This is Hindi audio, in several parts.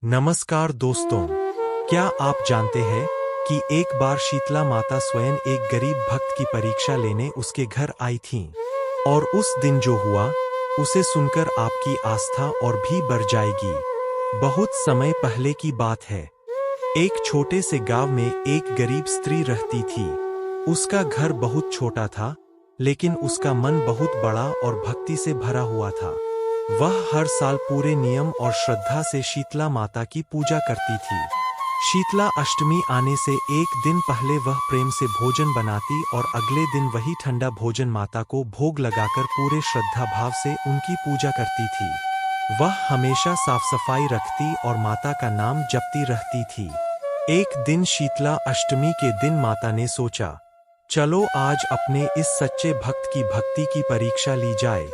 नमस्कार दोस्तों, क्या आप जानते हैं कि एक बार शीतला माता स्वयं एक गरीब भक्त की परीक्षा लेने उसके घर आई थीं और उस दिन जो हुआ उसे सुनकर आपकी आस्था और भी बढ़ जाएगी। बहुत समय पहले की बात है। एक छोटे से गांव में एक गरीब स्त्री रहती थी। उसका घर बहुत छोटा था, लेकिन उसका मन बहुत बड़ा और भक्ति से भरा हुआ था। वह हर साल पूरे नियम और श्रद्धा से शीतला माता की पूजा करती थी। शीतला अष्टमी आने से एक दिन पहले वह प्रेम से भोजन बनाती और अगले दिन वही ठंडा भोजन माता को भोग लगाकर पूरे श्रद्धा भाव से उनकी पूजा करती थी। वह हमेशा साफ सफाई रखती और माता का नाम जपती रहती थी। एक दिन शीतला अष्टमी के दिन माता ने सोचा, चलो आज अपने इस सच्चे भक्त की भक्ति की परीक्षा ली जाए।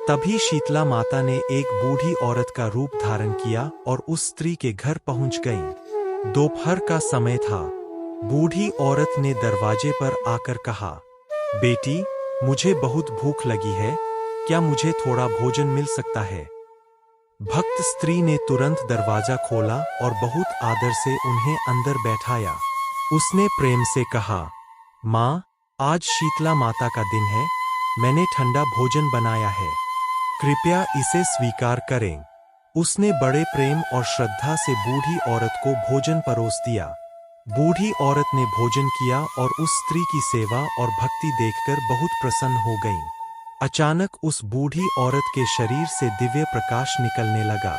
तभी शीतला माता ने एक बूढ़ी औरत का रूप धारण किया और उस स्त्री के घर पहुंच गईं। दोपहर का समय था। बूढ़ी औरत ने दरवाजे पर आकर कहा, बेटी, मुझे बहुत भूख लगी है, क्या मुझे थोड़ा भोजन मिल सकता है? भक्त स्त्री ने तुरंत दरवाजा खोला और बहुत आदर से उन्हें अंदर बैठाया। उसने प्रेम से कहा, माँ, आज शीतला माता का दिन है, मैंने ठंडा भोजन बनाया है, कृपया इसे स्वीकार करें। उसने बड़े प्रेम और श्रद्धा से बूढ़ी औरत को भोजन परोस दिया। बूढ़ी औरत ने भोजन किया और उस स्त्री की सेवा और भक्ति देखकर बहुत प्रसन्न हो गईं। अचानक उस बूढ़ी औरत के शरीर से दिव्य प्रकाश निकलने लगा।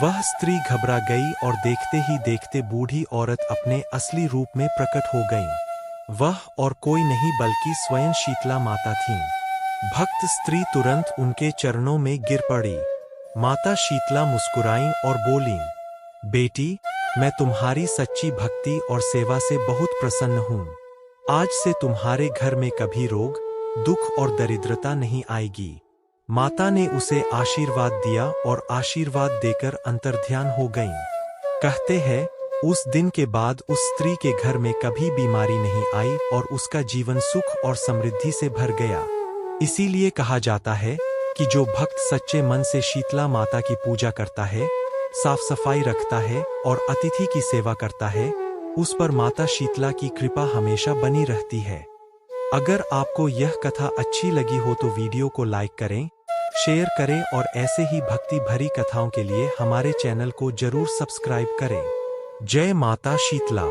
वह स्त्री घबरा गई और देखते ही देखते बूढ़ी औरत अपने असली रूप में प्रकट हो गईं। वह और कोई नहीं बल्कि स्वयं शीतला माता थीं। भक्त स्त्री तुरंत उनके चरणों में गिर पड़ी। माता शीतला मुस्कुराईं और बोलीं, बेटी, मैं तुम्हारी सच्ची भक्ति और सेवा से बहुत प्रसन्न हूँ। आज से तुम्हारे घर में कभी रोग, दुख और दरिद्रता नहीं आएगी। माता ने उसे आशीर्वाद दिया और आशीर्वाद देकर अंतर्ध्यान हो गईं। कहते हैं, उस दिन के बाद उस स्त्री के घर में कभी बीमारी नहीं आई और उसका जीवन सुख और समृद्धि से भर गया। इसीलिए कहा जाता है कि जो भक्त सच्चे मन से शीतला माता की पूजा करता है, साफ सफाई रखता है और अतिथि की सेवा करता है, उस पर माता शीतला की कृपा हमेशा बनी रहती है। अगर आपको यह कथा अच्छी लगी हो तो वीडियो को लाइक करें, शेयर करें और ऐसे ही भक्ति भरी कथाओं के लिए हमारे चैनल को जरूर सब्सक्राइब करें। जय माता शीतला।